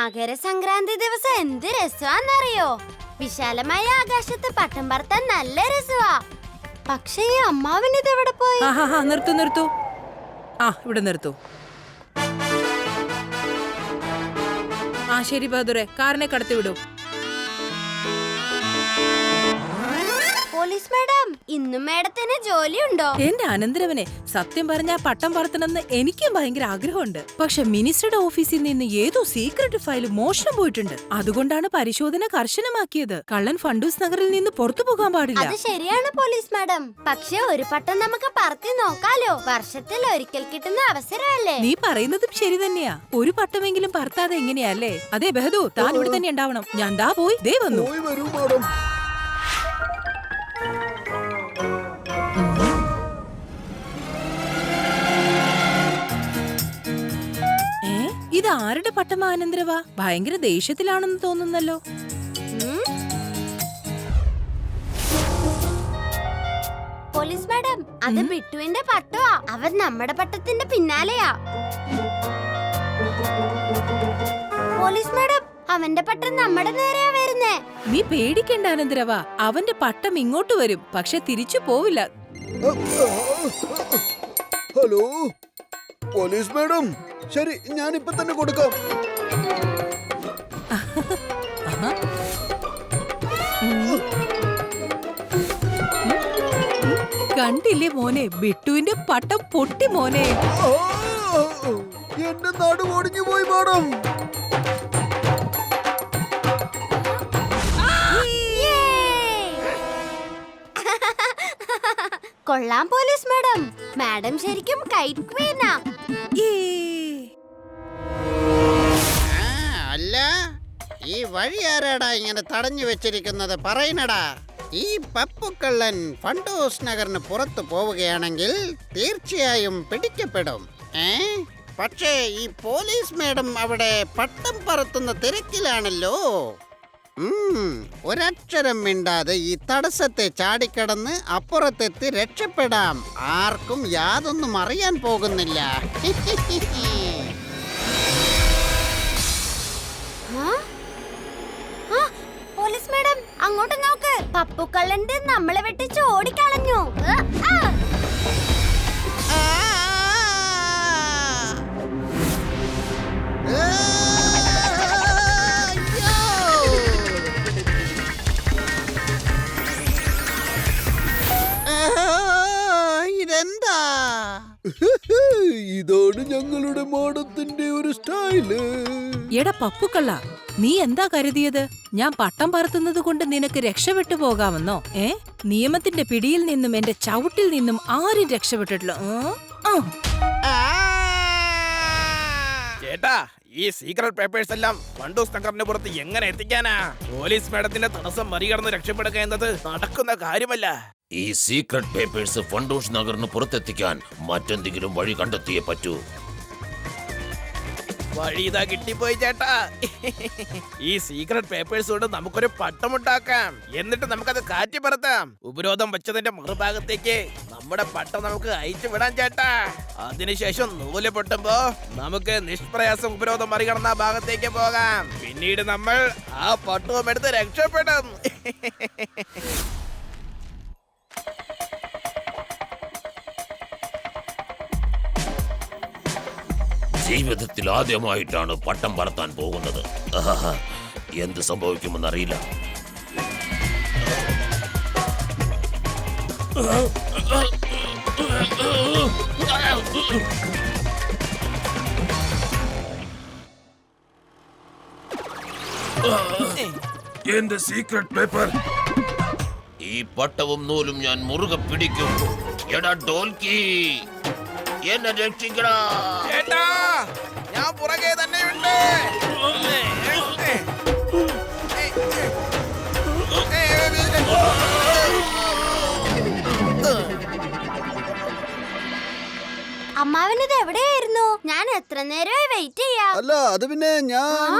മകരസംക്രാന്തി ദിവസം എന്ത് രസമാന്നറിയോ? വിശാലമായ ആകാശത്ത് പട്ടം പറത്താൻ നല്ല രസമാ. പക്ഷേ ഈ അമ്മാവൻ ഇതെവിടെ പോയി? നിർത്തൂ. ഇവിടെ നിർത്തൂ. ശരി ബഹദൂറെ, കാറിനെ കടത്തിവിടൂ. പോലീസ് മാഡം, ഇന്നും മാഡത്തിന് ജോലിയുണ്ടോ? എന്റെ അനന്തരവനെ, സത്യം പറഞ്ഞ പട്ടം പറത്തണമെന്ന് എനിക്കും ഭയങ്കര ആഗ്രഹമുണ്ട്. പക്ഷെ മിനിസ്റ്ററുടെ ഓഫീസിൽ നിന്ന് ഏതോ സീക്രട്ട് ഫയൽ മോഷണം പോയിട്ടുണ്ട്. അതുകൊണ്ടാണ് പരിശോധന കർശനമാക്കിയത്. കള്ളൻ ഫണ്ടൂസ് നഗറിൽ നിന്ന് പുറത്തു പോകാൻ പാടില്ല. അത് ശരിയാണ് പോലീസ് മാഡം. പക്ഷെ ഒരു പട്ടം നമുക്ക് പറത്തി നോക്കാലോ. വർഷത്തിൽ ഒരിക്കൽ കിട്ടുന്ന അവസരമല്ലേ? നീ പറയുന്നതും ശരി തന്നെയാ. ഒരു പട്ടമെങ്കിലും പറത്താതെ എങ്ങനെയല്ലേ? അതെ ബഹദൂർ, താൻ ഇവിടെ തന്നെ ഉണ്ടാവണം. ഞാൻ ദാ പോയി ദേ വന്നു. ഇത് ആരുടെ പട്ടമാ അനന്തരവാ? ഭയങ്കര ദേഷ്യത്തിലാണെന്ന് തോന്നുന്നല്ലോ. പോലീസ് മാഡം, അത് ബിട്ടുവിന്റെ പട്ടമാ. അവൻ നമ്മുടെ പട്ടത്തിന്റെ പിന്നാലെയാ. പോലീസ് മാഡം, അവന്റെ പട്ടം നമ്മുടെ നേരെയാ വരുന്നേ. നീ പേടിക്കണ്ട അനന്തരവാ, അവന്റെ പട്ടം ഇങ്ങോട്ട് വരും, പക്ഷെ തിരിച്ചു പോവില്ല. ഹലോ പോലീസ് മാഡം, ശരി ഞാനിപ്പോ തന്നെ കൊടുക്കാം. കണ്ടില്ലേ മോനെ, ബിട്ടുവിന്റെ പട്ടം പൊട്ടി മോനെ. എന്റെ നാട് ഒടിഞ്ഞു പോയി മാഡം. കൊള്ളാം പോലീസ് മാഡം. മാഡം ശരിക്കും കൈറ്റ് ക്വീനാ. അല്ല, ഈ വഴി ആരാടാ ഇങ്ങനെ തടഞ്ഞു വെച്ചിരിക്കുന്നത്? പറയുന്നടാ. ഈ പപ്പുക്കള്ളൻ ഫണ്ടൂസ് നഗറിന് പുറത്തു പോവുകയാണെങ്കിൽ തീർച്ചയായും പിടിക്കപ്പെടും. പക്ഷേ ഈ പോലീസ് മാഡം അവിടെ പട്ടം പറത്തുന്ന തിരക്കിലാണല്ലോ. ഒരക്ഷരം മിണ്ടാതെ ഈ തടസ്സത്തെ ചാടിക്കടന്ന് അപ്പുറത്തെത്തി രക്ഷപ്പെടാം. ആർക്കും യാതൊന്നും അറിയാൻ പോകുന്നില്ല. പോലീസ് മാഡം, അങ്ങോട്ട് നോക്ക്. പപ്പുക്കള്ളന്റെ നമ്മളെ വെട്ടിച്ച് ഓടിക്കളഞ്ഞു. ഇതെന്താ? ഇതാണ് ഞങ്ങളുടെ മാഡത്തിന്റെ ഒരു സ്റ്റൈല്. എടാ പപ്പുക്കള്ള, നീ എന്താ കരുതിയത്? ഞാൻ പട്ടം പറത്തുന്നത് കൊണ്ട് നിനക്ക് രക്ഷപ്പെട്ടു പോകാമെന്നോ? നിയമത്തിന്റെ പിടിയിൽ നിന്നും എന്റെ ചവിട്ടിൽ നിന്നും ആരും രക്ഷപ്പെട്ടിട്ടില്ല. ചേട്ടാ, ഈ സീക്രട്ട് പേപ്പേഴ്സ് എല്ലാം ഫണ്ടൂസ് നഗറിന് പുറത്ത് എങ്ങനെ എത്തിക്കാനാ? പോലീസ് മാഡത്തിന്റെ തടസ്സം മറികടന്ന് രക്ഷപ്പെടുക എന്നത് നടക്കുന്ന കാര്യമല്ല. ഈ സീക്രട്ട് പേപ്പേഴ്സ് ഫണ്ടൂസ് നഗറിന് പുറത്തെത്തിക്കാൻ മറ്റെന്തെങ്കിലും വഴി കണ്ടെത്തിയേ പറ്റൂ. വഴി ഇതാ കിട്ടിപ്പോയി ചേട്ടാ. ഈ സീക്രട്ട് പേപ്പേഴ്സ് കൊണ്ട് നമുക്കൊരു പട്ടമുണ്ടാക്കാം. എന്നിട്ട് നമുക്കത് കാറ്റി പറത്താം. ഉപരോധം വെച്ചതിന്റെ മറുഭാഗത്തേക്ക് നമ്മുടെ പട്ടം നമുക്ക് അയച്ചു വിടാം ചേട്ടാ. അതിനുശേഷം നൂല് പൊട്ടുമ്പോ നമുക്ക് നിഷ്പ്രയാസം ഉപരോധം മറികടന്ന ഭാഗത്തേക്ക് പോകാം. പിന്നീട് നമ്മൾ ആ പട്ടവും എടുത്ത് രക്ഷപ്പെടും. ജീവിതത്തിൽ ആദ്യമായിട്ടാണ് പട്ടം പറത്താൻ പോകുന്നത്. എന്ത് സംഭവിക്കുമെന്നറിയില്ല. എന്റെ സീക്രട്ട് പേപ്പർ. ഈ പട്ടവും നൂലും ഞാൻ മുറുകെ പിടിക്കും. എടാ ഡോൽക്കി, എന്നെ രക്ഷിക്കടാ. ചേട്ടാ, ഞാൻ പുറകെ തന്നെ ഉണ്ട്. അമ്മാവനിത് എവിടെയായിരുന്നു? ഞാൻ എത്ര നേരമായി വെയിറ്റ് ചെയ്യാ. അല്ല, അത് പിന്നെ ഞാൻ.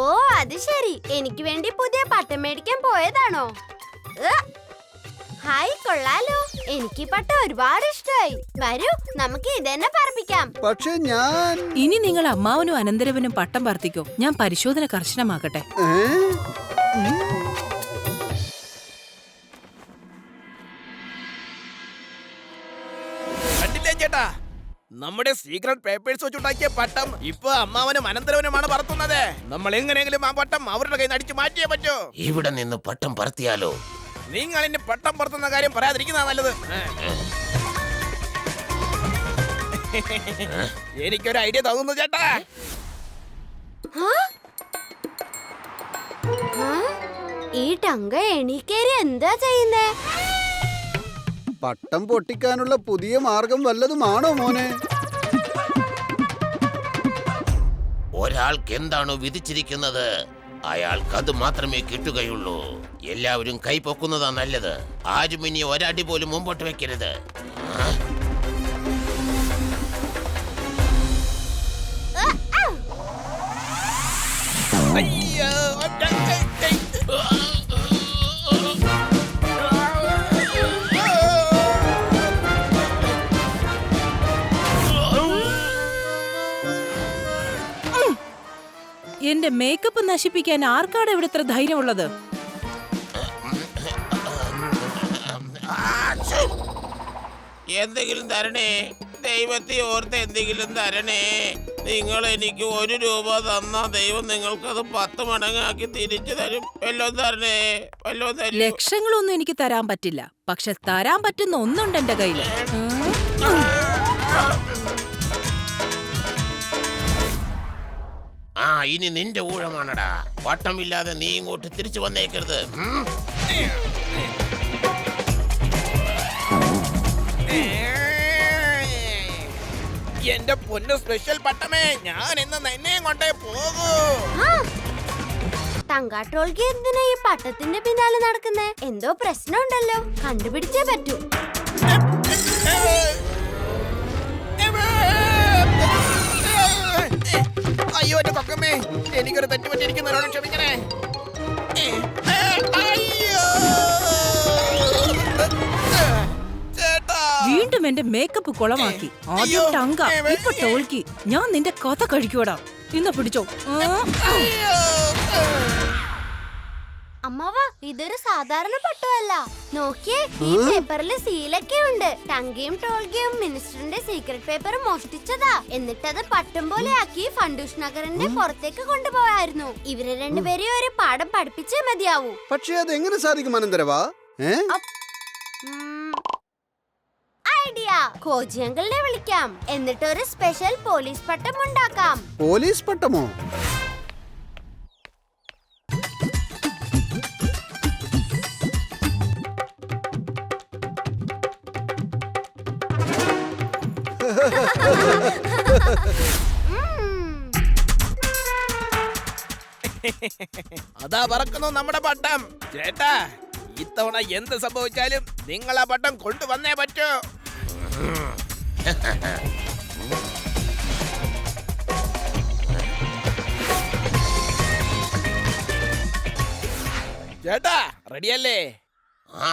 ഓ അത് ശരി, എനിക്ക് വേണ്ടി പുതിയ പട്ടം മേടിക്കാൻ പോയതാണോ? ഹായ്, കൊള്ളാലോ. എനിക്ക് ഈ പട്ടം ഒരുപാട് ഇഷ്ടമായി. വരൂ, നമുക്ക് ഇതന്നെ പറപ്പിക്കാം. പക്ഷെ ഞാൻ ഇനി നിങ്ങൾ അമ്മാവനും അനന്തരവനും പട്ടം പറത്തിക്കോ. ഞാൻ പരിശോധന കർശനമാക്കട്ടെ. കണ്ടില്ലേ ചേട്ടാ, നമ്മുടെ സീക്രട്ട് പേപ്പേഴ്സ് വെച്ചുണ്ടാക്കിയ പട്ടം ഇപ്പൊ അമ്മാവനും അനന്തരവനുമാണ് പറത്തുന്നത്. നമ്മൾ എങ്ങനെയെങ്കിലും ആ പട്ടം അവരുടെ കയ്യിൽ നിന്ന് അടിച്ചു മാറ്റിയേ പറ്റൂ. ഇവിടെ നിന്ന് പട്ടം പറത്തിയാലോ? നിങ്ങൾ ഇനി പട്ടം പറത്തുന്ന കാര്യം പറയാതിരിക്കുന്നതാ നല്ലത്. എനിക്കൊരു ഐഡിയ തോന്നുന്നു ചേട്ടാ. ഈ ടങ്ക എണീക്കേരി എന്താ ചെയ്യുന്നേ? പട്ടം പൊട്ടിക്കാനുള്ള പുതിയ മാർഗം വല്ലതുമാണോ മോനെ? ഒരാൾക്ക് എന്താണോ വിധിച്ചിരിക്കുന്നത് അയാൾക്ക് അത് മാത്രമേ കിട്ടുകയുള്ളൂ. എല്ലാവരും കൈ പൊക്കുന്നതാ നല്ലത്. ആരും ഇനി ഒരടി പോലും മുമ്പോട്ട് വെക്കരുത്. അയ്യോ, എന്റെ മേക്കപ്പ് നശിപ്പിക്കാൻ ആർക്കാണ് ഇവിടെ ഇത്ര ധൈര്യമുള്ളത്? എന്തെങ്കിലും തരണേ, ദൈവത്തെ ഓർത്ത് എന്തെങ്കിലും തരണേ. നിങ്ങൾ എനിക്ക് 1 രൂപ തന്നാ ദൈവം നിങ്ങൾക്കത് 10 മടങ്ങാക്കി തിരിച്ചു തരും. വല്ലതും തരണേ, വല്ലതും തരും. ലക്ഷങ്ങളൊന്നും എനിക്ക് തരാൻ പറ്റില്ല, പക്ഷെ തരാൻ പറ്റുന്ന ഒന്നുണ്ട് എന്റെ കയ്യില്. ആ, ഇനി നിന്റെ ഊഴമാണടാ. പട്ടമില്ലാതെ നീ ഇങ്ങോട്ട് തിരിച്ചു വന്നേക്കരുത്. എന്റെ പൊന്നു സ്പെഷ്യൽ പട്ടമേ, ഞാൻ ഇന്ന് നിന്നെയും കൊണ്ടേ പോകൂ. തങ്കാട്ടോൾക്ക് എന്തിനാ ഈ പട്ടത്തിന്റെ പിന്നാലെ നടക്കുന്നേ? എന്തോ പ്രശ്നമുണ്ടല്ലോ, കണ്ടുപിടിച്ചേ പറ്റൂ. അയ്യോ എന്റെ കൊക്കമ്മേ, എനിക്കൊരു തെറ്റ് പറ്റിയിരിക്കുന്നവരോട് ക്ഷമിക്കണേ. അയ്യോ ചേട്ടാ, വീണ്ടും എന്റെ മേക്കപ്പ് കുളമാക്കി. ആദ്യം ടങ്ക, ഇപ്പൊ ടോൾക്കി. ഞാൻ നിന്റെ കഥ കഴിക്കൂടാ. ഇന്ന് പിടിച്ചോ. അമ്മാവ, ഇതൊരു സാധാരണ പട്ടമല്ല. നോക്കിയേ, ഈ പേപ്പറിൽ സീലൊക്കെ ഉണ്ട്. ടങ്കയും ടോൾഗയും മിനിസ്റ്ററിന്റെ സീക്രട്ട് പേപ്പർ മോഷ്ടിച്ചതാ. എന്നിട്ടത് പട്ടം പോലെ ആക്കി ഫണ്ടൂഷ് നഗറിന്റെ പുറത്തേക്ക് കൊണ്ടുപോയായിരുന്നു. ഇവരെ രണ്ടുപേരെയും ഒരു പാഠം പഠിപ്പിച്ചേ മതിയാവൂ. പക്ഷെ അതെങ്ങനെ സാധിക്കും അനന്തരവാ? ഐഡിയ, കോജി അങ്കിളിനെ വിളിക്കാം. എന്നിട്ട് ഒരു സ്പെഷ്യൽ പോലീസ് പട്ടം ഉണ്ടാക്കാം. പോലീസ് പട്ടമോ? അതാ പറക്കുന്നു നമ്മുടെ പട്ടം. ചേട്ടാ, ഇത്തവണ എന്ത് സംഭവിച്ചാലും നിങ്ങൾ ആ പട്ടം കൊണ്ടുവന്നേ പറ്റൂ. ചേട്ടാ, റെഡിയല്ലേ? ആ,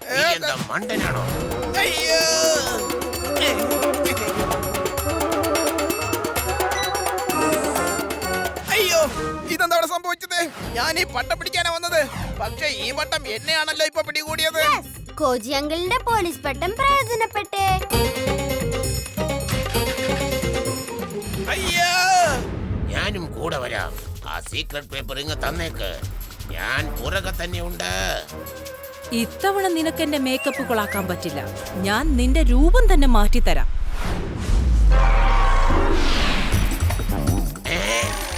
നീ എന്താ മണ്ടനാണോ? അയ്യോ, അയ്യോ, ഇതെന്താണ് സംഭവിച്ചത്? ഞാൻ ഈ പട്ടം പിടിക്കാനാ വന്നത്, പക്ഷെ ഈ പട്ടം എന്നെയാണല്ലോ ഇപ്പൊ പിടികൂടിയത്. കോജി അങ്കിളിന്റെ പോലീസ് പട്ടം പ്രയോജനപ്പെട്ടേ. അയ്യോ, ഞാനും കൂടെ വരാം. ആ സീക്രട്ട് പേപ്പർ ഇങ്ങ് തന്നേക്ക്. ഞാൻ പുറകെ തന്നെ ഉണ്ട്. ഇത്തവണ നിനക്ക് എന്റെ മേക്കപ്പ് കൊളാക്കാൻ പറ്റില്ല. ഞാൻ നിന്റെ രൂപം തന്നെ മാറ്റിത്തരാം.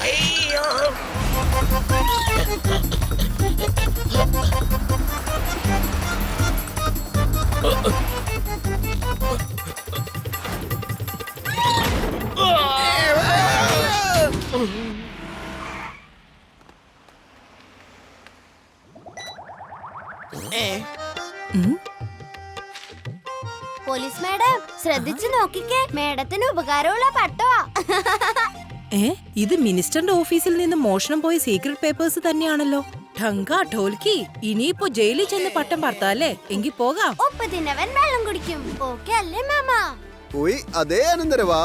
അയ്യോ, പോലീസ് മാഡം, ശ്രദ്ധിച്ചു നോക്കിക്കേ. മേഡത്തിന് ഉപകാരമുള്ള പട്ടമാ. ഇത് മിനിസ്റ്ററിന്റെ ഓഫീസിൽ നിന്ന് മോഷണം പോയ സീക്രട്ട് പേപ്പേഴ്സ് തന്നെയാണല്ലോ. ഠങ്ക ഠോൽക്കി, ഇനിയിപ്പോ ജയിലിൽ ചെന്ന് പട്ടം പറത്താല്ലേ? എങ്കി പോകാം. ഒപ്പതിനവൻ വെള്ളം കുടിക്കും. ഓക്കെ അല്ലേ മാമ? പോയി അതേ അനന്തരവാ.